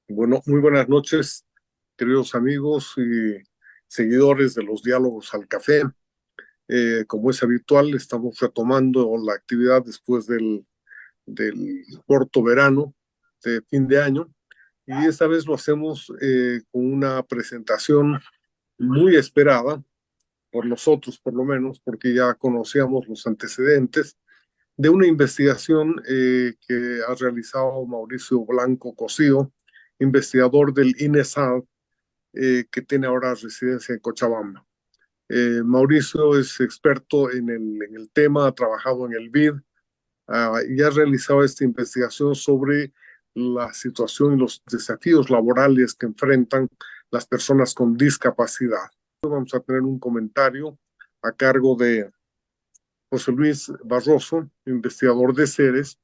Bueno, muy buenas noches, queridos amigos y seguidores de los diálogos al café. Como es habitual, estamos retomando la actividad después del corto verano de fin de año y esta vez lo hacemos con una presentación muy esperada por nosotros, por lo menos, porque ya conocíamos los antecedentes de una investigación que ha realizado Mauricio Blanco Cosío, investigador del INESAD, que tiene ahora residencia en Cochabamba. Mauricio es experto en el tema, ha trabajado en el BID y ha realizado esta investigación sobre la situación y los desafíos laborales que enfrentan las personas con discapacidad. Vamos a tener un comentario a cargo de José Luis Barroso, investigador de CERES,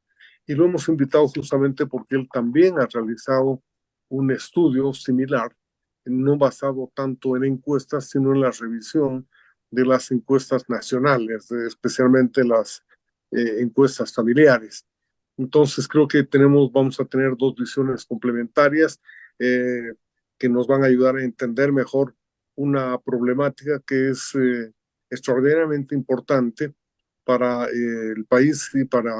y lo hemos invitado justamente porque él también ha realizado un estudio similar, no basado tanto en encuestas, sino en la revisión de las encuestas nacionales, especialmente las encuestas familiares. Entonces creo que vamos a tener dos visiones complementarias eh, que nos van a ayudar a entender mejor una problemática que es extraordinariamente importante para el país y para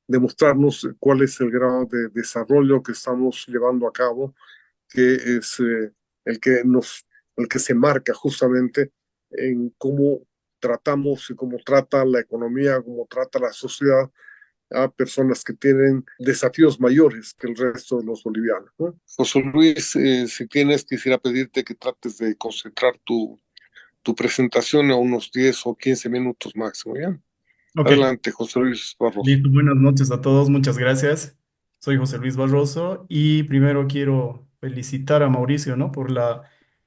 demostrarnos cuál es el grado de desarrollo que estamos llevando a cabo, que es el que el que se marca justamente en cómo tratamos y cómo trata la economía, cómo trata la sociedad a personas que tienen desafíos mayores que el resto de los bolivianos, ¿no? José Luis, si tienes, quisiera pedirte que trates de concentrar tu presentación a unos 10 o 15 minutos máximo, ¿ya? Ok, Adelante, José Luis Barroso. listo. Buenas noches a todos. Muchas gracias. Soy José Luis Barroso y primero quiero felicitar a Mauricio, ¿no? Por la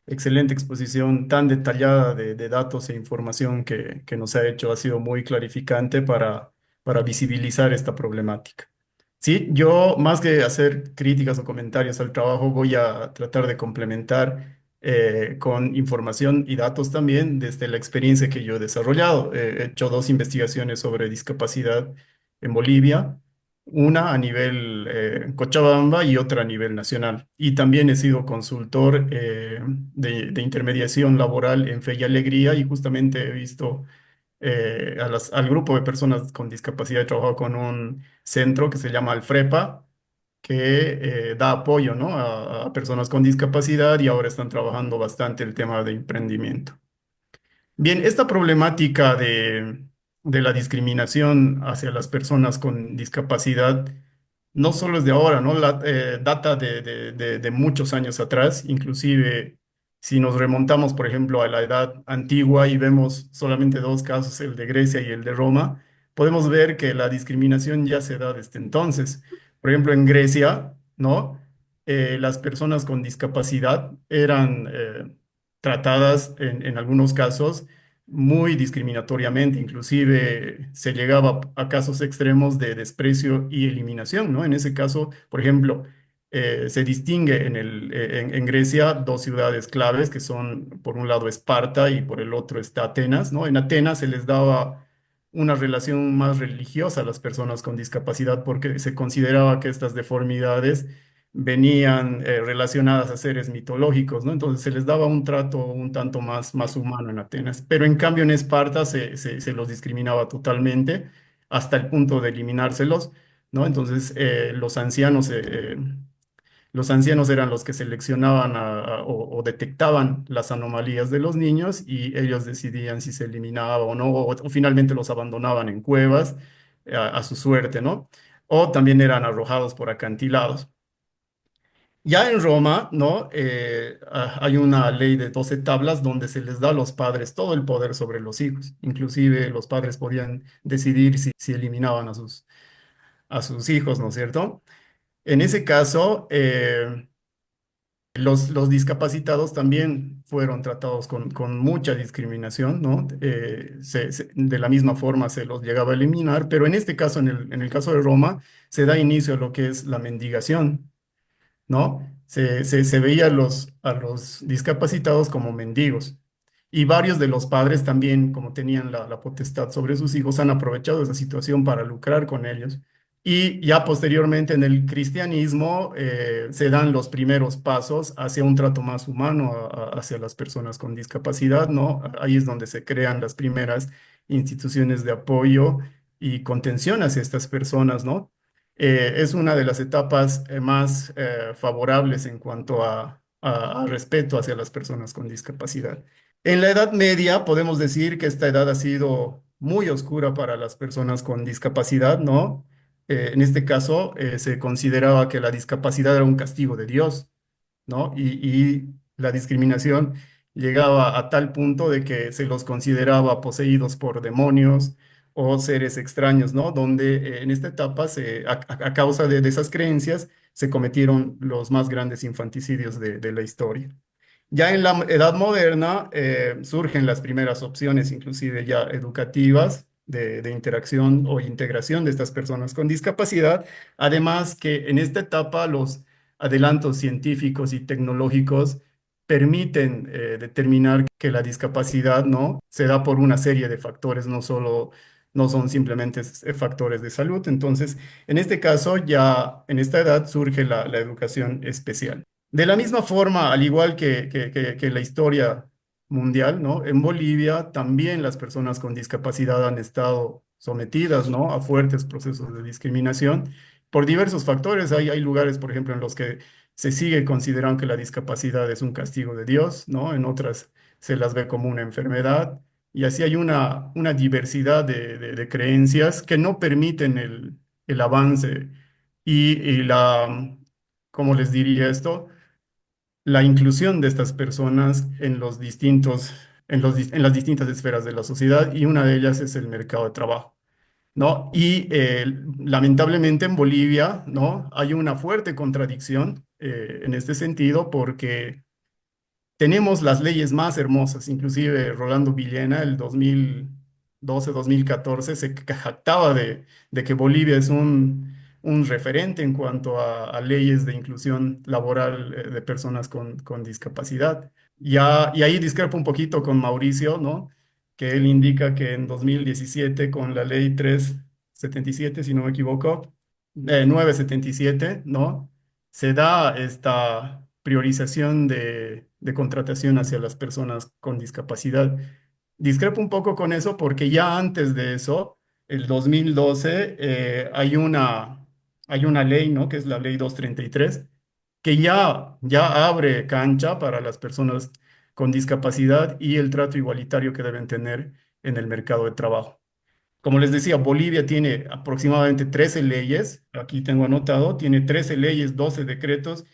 excelente exposición tan detallada de datos e información que nos ha hecho. Ha sido muy clarificante para visibilizar esta problemática. Sí, yo más que hacer críticas o comentarios al trabajo, voy a tratar de complementar con información y datos también desde la experiencia que yo he desarrollado. He hecho dos investigaciones sobre discapacidad en Bolivia, una a nivel Cochabamba y otra a nivel nacional. Y también he sido consultor de intermediación laboral en Fe y Alegría y justamente he visto al grupo de personas con discapacidad. He trabajado con un centro que se llama Alfrepa, que da apoyo, ¿no? a personas con discapacidad y ahora están trabajando bastante el tema de emprendimiento. Bien, esta problemática de la discriminación hacia las personas con discapacidad no solo es de ahora, ¿no? Data de muchos años atrás, inclusive si nos remontamos, por ejemplo, a la edad antigua y vemos solamente dos casos, el de Grecia y el de Roma, podemos ver que la discriminación ya se da desde entonces. Por ejemplo, en Grecia, ¿no? Las personas con discapacidad eran tratadas en algunos casos muy discriminatoriamente, inclusive se llegaba a casos extremos de desprecio y eliminación, ¿no? En ese caso, por ejemplo, se distingue en Grecia dos ciudades claves que son, por un lado, Esparta y por el otro está Atenas, ¿no? En Atenas se les daba una relación más religiosa a las personas con discapacidad porque se consideraba que estas deformidades venían relacionadas a seres mitológicos, ¿no? Entonces se les daba un trato un tanto más humano en Atenas, pero en cambio en Esparta se los discriminaba totalmente hasta el punto de eliminárselos, ¿no? Entonces los ancianos eran los que seleccionaban o detectaban las anomalías de los niños y ellos decidían si se eliminaba o no, o finalmente los abandonaban en cuevas a su suerte, ¿no? O también eran arrojados por acantilados. Ya en Roma, ¿no? Hay una ley de 12 tablas donde se les da a los padres todo el poder sobre los hijos. Inclusive los padres podían decidir si eliminaban a sus hijos, ¿no es cierto? En ese caso, los discapacitados también fueron tratados con mucha discriminación, ¿no? De la misma forma se los llegaba a eliminar, pero en este caso, en el caso de Roma, se da inicio a lo que es la mendigación, ¿no? Se veía a los discapacitados como mendigos. Y varios de los padres también, como tenían la potestad sobre sus hijos, han aprovechado esa situación para lucrar con ellos. Y ya posteriormente en el cristianismo se dan los primeros pasos hacia un trato más humano hacia las personas con discapacidad, ¿no? Ahí es donde se crean las primeras instituciones de apoyo y contención hacia estas personas, ¿no? Es una de las etapas más favorables en cuanto a respeto hacia las personas con discapacidad. En la Edad Media podemos decir que esta edad ha sido muy oscura para las personas con discapacidad, ¿no? En este caso, se consideraba que la discapacidad era un castigo de Dios, ¿no? Y la discriminación llegaba a tal punto de que se los consideraba poseídos por demonios o seres extraños, ¿no? Donde en esta etapa, a causa de esas creencias, se cometieron los más grandes infanticidios de la historia. Ya en la edad moderna surgen las primeras opciones, inclusive ya educativas, de interacción o integración de estas personas con discapacidad. Además que en esta etapa los adelantos científicos y tecnológicos permiten determinar que la discapacidad no se da por una serie de factores, no son simplemente factores de salud. Entonces, en este caso, ya en esta edad surge la educación especial. De la misma forma, al igual que la historia mundial, ¿no? En Bolivia también las personas con discapacidad han estado sometidas, ¿no? A fuertes procesos de discriminación por diversos factores. Hay lugares, por ejemplo, en los que se sigue considerando que la discapacidad es un castigo de Dios, ¿no? En otras se las ve como una enfermedad. Y así hay una diversidad de creencias que no permiten el avance y ¿cómo les diría esto? La inclusión de estas personas en los distintos, en las distintas esferas de la sociedad, y una de ellas es el mercado de trabajo, ¿no? Y lamentablemente en Bolivia, ¿no? Hay una fuerte contradicción en este sentido porque tenemos las leyes más hermosas, inclusive Rolando Villena, el 2012-2014, se jactaba de que Bolivia es un referente en cuanto a leyes de inclusión laboral de personas con discapacidad. Y ahí discrepo un poquito con Mauricio, ¿no? Que él indica que en 2017, con la ley 377, si no me equivoco, 977, ¿no? Se da esta priorización de contratación hacia las personas con discapacidad. Discrepo un poco con eso porque ya antes de eso, el 2012, hay una ley, ¿no? Que es la ley 233, que ya abre cancha para las personas con discapacidad y el trato igualitario que deben tener en el mercado de trabajo. Como les decía, Bolivia tiene aproximadamente 13 leyes, aquí tengo anotado, tiene 13 leyes, 12 decretos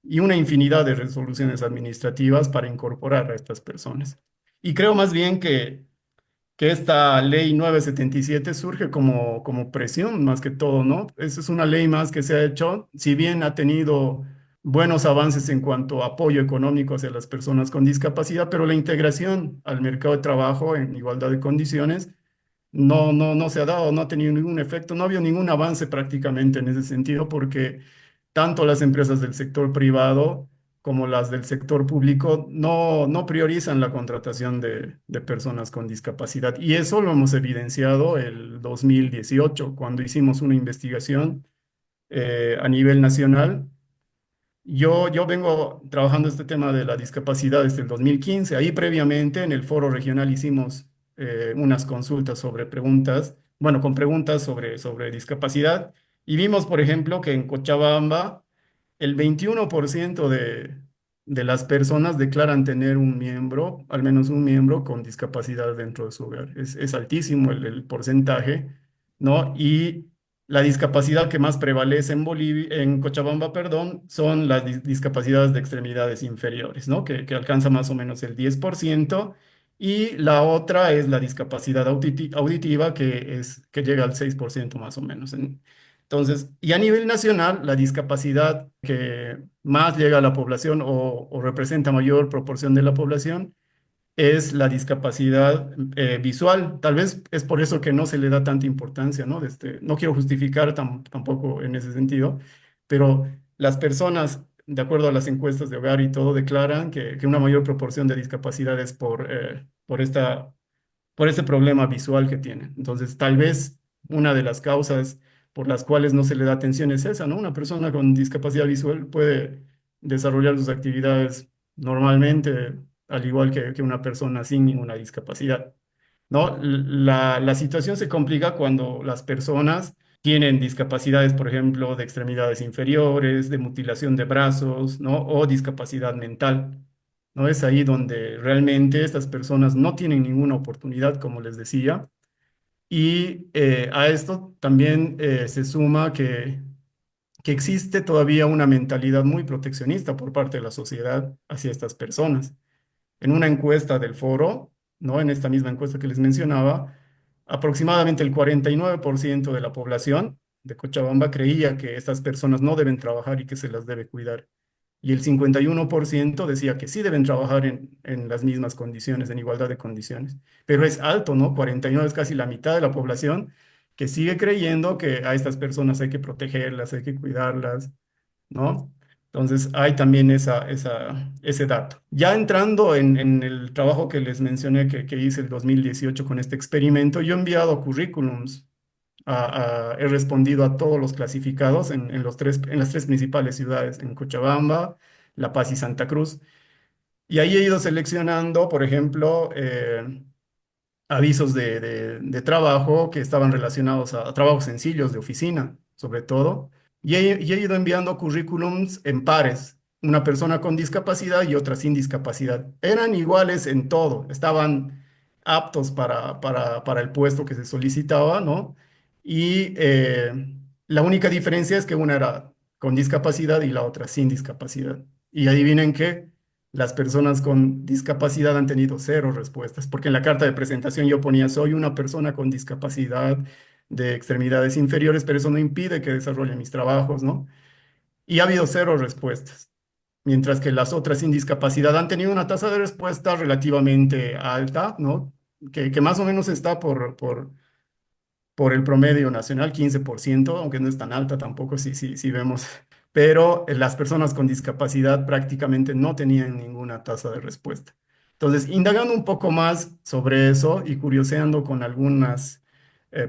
y una infinidad de resoluciones administrativas para incorporar a estas personas. Y creo más bien que esta ley 977 surge como presión más que todo, ¿no? Esa es una ley más que se ha hecho, si bien ha tenido buenos avances en cuanto a apoyo económico hacia las personas con discapacidad, pero la integración al mercado de trabajo en igualdad de condiciones no se ha dado, no ha tenido ningún efecto, no ha habido ningún avance prácticamente en ese sentido, porque tanto las empresas del sector privado como las del sector público no priorizan la contratación de personas con discapacidad. Y eso lo hemos evidenciado el 2018, cuando hicimos una investigación a nivel nacional. Yo vengo trabajando este tema de la discapacidad desde el 2015. Ahí previamente en el foro regional hicimos unas consultas sobre preguntas, bueno, con preguntas sobre discapacidad. Y vimos, por ejemplo, que en Cochabamba el 21% de las personas declaran tener un miembro, al menos un miembro con discapacidad dentro de su hogar. Es altísimo el porcentaje, ¿no? Y la discapacidad que más prevalece en Bolivia, en Cochabamba, perdón, son las discapacidades de extremidades inferiores, ¿no? Que alcanza más o menos el 10%. Y la otra es la discapacidad auditiva, que llega al 6% más o menos. Entonces, y a nivel nacional, la discapacidad que más llega a la población o representa mayor proporción de la población es la discapacidad visual. Tal vez es por eso que no se le da tanta importancia, ¿no? No quiero justificar tampoco en ese sentido, pero las personas, de acuerdo a las encuestas de hogar y todo, declaran que una mayor proporción de discapacidad es por este problema visual que tienen. Entonces, tal vez una de las causas por las cuales no se le da atención es esa, ¿no? Una persona con discapacidad visual puede desarrollar sus actividades normalmente, al igual que una persona sin ninguna discapacidad, ¿no? La situación se complica cuando las personas tienen discapacidades, por ejemplo, de extremidades inferiores, de mutilación de brazos, ¿no? O discapacidad mental, ¿no? Es ahí donde realmente estas personas no tienen ninguna oportunidad, como les decía. Y a esto también se suma que existe todavía una mentalidad muy proteccionista por parte de la sociedad hacia estas personas. En una encuesta del foro, ¿no? En esta misma encuesta que les mencionaba, aproximadamente el 49% de la población de Cochabamba creía que estas personas no deben trabajar y que se las debe cuidar. Y el 51% decía que sí deben trabajar en las mismas condiciones, en igualdad de condiciones. Pero es alto, ¿no? 49 es casi la mitad de la población que sigue creyendo que a estas personas hay que protegerlas, hay que cuidarlas, ¿no? Entonces hay también ese dato. Ya entrando en el trabajo que les mencioné que hice el 2018 con este experimento, yo he enviado currículums, he respondido a todos los clasificados en las tres principales ciudades, en Cochabamba, La Paz y Santa Cruz. Y ahí he ido seleccionando, por ejemplo, avisos de trabajo que estaban relacionados a trabajos sencillos de oficina, sobre todo, y he ido enviando currículums en pares, una persona con discapacidad y otra sin discapacidad. Eran iguales en todo, estaban aptos para el puesto que se solicitaba, ¿no? Y la única diferencia es que una era con discapacidad y la otra sin discapacidad. Y adivinen qué, las personas con discapacidad han tenido cero respuestas, porque en la carta de presentación yo ponía, soy una persona con discapacidad de extremidades inferiores, pero eso no impide que desarrolle mis trabajos, ¿no? Y ha habido cero respuestas, mientras que las otras sin discapacidad han tenido una tasa de respuesta relativamente alta, ¿no? Que más o menos está por el promedio nacional, 15%, aunque no es tan alta tampoco, si vemos. Pero las personas con discapacidad prácticamente no tenían ninguna tasa de respuesta. Entonces, indagando un poco más sobre eso y curioseando con algunas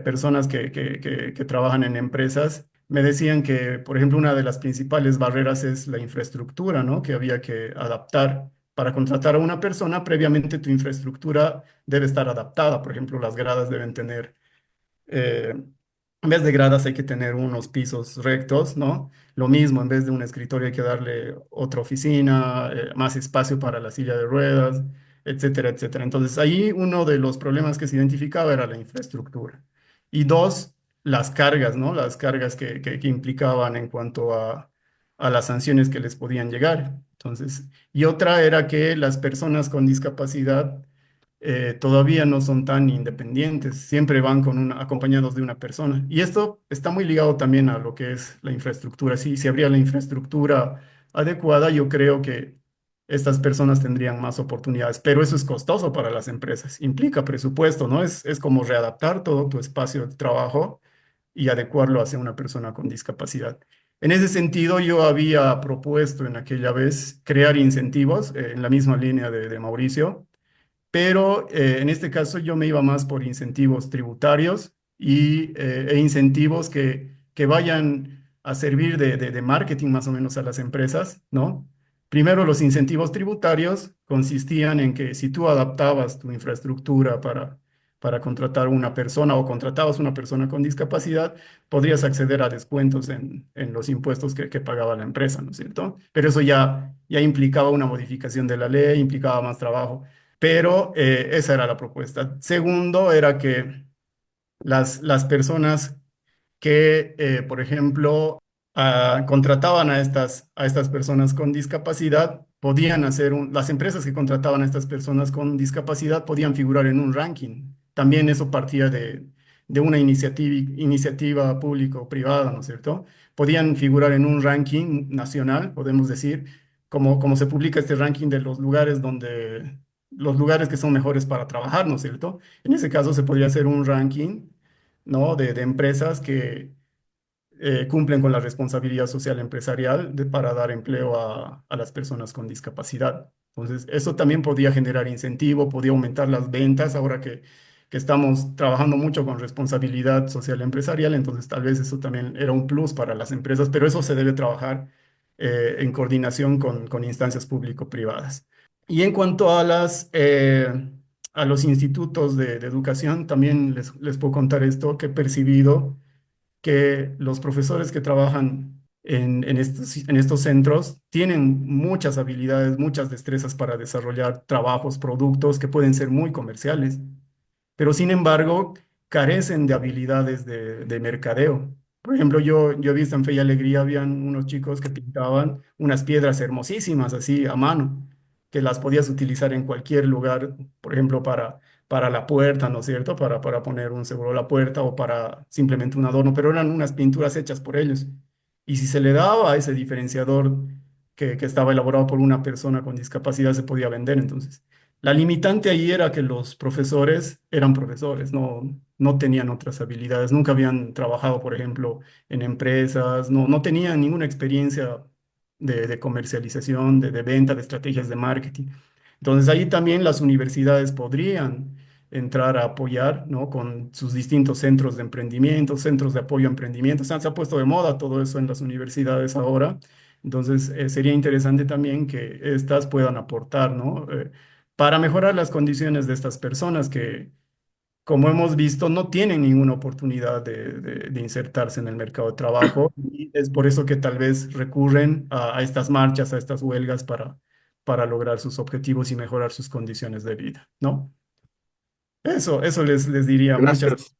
personas que trabajan en empresas, me decían que, por ejemplo, una de las principales barreras es la infraestructura, ¿no? Que había que adaptar. Para contratar a una persona, previamente tu infraestructura debe estar adaptada. Por ejemplo, las gradas deben tener eh, en vez de gradas hay que tener unos pisos rectos, ¿no? Lo mismo, en vez de un escritorio hay que darle otra oficina, más espacio para la silla de ruedas, etcétera, etcétera. Entonces, ahí uno de los problemas que se identificaba era la infraestructura. Y dos, las cargas, ¿no? Las cargas que implicaban en cuanto a las sanciones que les podían llegar. Entonces, y otra era que las personas con discapacidad todavía no son tan independientes, siempre van acompañados de una persona. Y esto está muy ligado también a lo que es la infraestructura. Si habría la infraestructura adecuada, yo creo que estas personas tendrían más oportunidades, pero eso es costoso para las empresas, implica presupuesto, ¿no? Es como readaptar todo tu espacio de trabajo y adecuarlo hacia una persona con discapacidad. En ese sentido, yo había propuesto en aquella vez crear incentivos en la misma línea de Mauricio, pero en este caso yo me iba más por incentivos tributarios e incentivos que vayan a servir de marketing más o menos a las empresas, ¿no? Primero, los incentivos tributarios consistían en que si tú adaptabas tu infraestructura para contratar una persona o contratabas una persona con discapacidad, podrías acceder a descuentos en los impuestos que pagaba la empresa, ¿no es cierto? Pero eso ya implicaba una modificación de la ley, implicaba más trabajo. Pero esa era la propuesta. Segundo, era que las personas que, por ejemplo, contrataban a estas personas con discapacidad, podían las empresas que contrataban a estas personas con discapacidad podían figurar en un ranking. También eso partía de una iniciativa público-privada, ¿no es cierto? Podían figurar en un ranking nacional, podemos decir, como se publica este ranking de los lugares que son mejores para trabajar, ¿no es cierto? En ese caso se podría hacer un ranking, ¿no? de empresas que cumplen con la responsabilidad social empresarial para dar empleo a las personas con discapacidad. Entonces, eso también podía generar incentivo, podía aumentar las ventas ahora que que estamos trabajando mucho con responsabilidad social empresarial, entonces tal vez eso también era un plus para las empresas, pero eso se debe trabajar en coordinación con instancias público-privadas. Y en cuanto a a los institutos de educación, también les puedo contar esto, que he percibido que los profesores que trabajan en estos centros tienen muchas habilidades, muchas destrezas para desarrollar trabajos, productos que pueden ser muy comerciales, pero sin embargo carecen de habilidades de mercadeo. Por ejemplo, yo he visto en Fe y Alegría, habían unos chicos que pintaban unas piedras hermosísimas así a mano, que las podías utilizar en cualquier lugar, por ejemplo, para la puerta, ¿no es cierto? Para poner un seguro a la puerta o para simplemente un adorno, pero eran unas pinturas hechas por ellos. Y si se le daba ese diferenciador que estaba elaborado por una persona con discapacidad, se podía vender entonces. La limitante ahí era que los profesores eran profesores, no tenían otras habilidades, nunca habían trabajado, por ejemplo, en empresas, no tenían ninguna experiencia de comercialización, de venta, de estrategias de marketing. Entonces ahí también las universidades podrían entrar a apoyar, ¿no? Con sus distintos centros de emprendimiento, centros de apoyo a emprendimiento. Se ha puesto de moda todo eso en las universidades ahora. Entonces sería interesante también que estas puedan aportar, ¿no? Para mejorar las condiciones de estas personas que, como hemos visto, no tienen ninguna oportunidad de insertarse en el mercado de trabajo. Y es por eso que tal vez recurren a estas marchas, a estas huelgas para lograr sus objetivos y mejorar sus condiciones de vida, ¿no? Eso les diría. Muchas Gracias.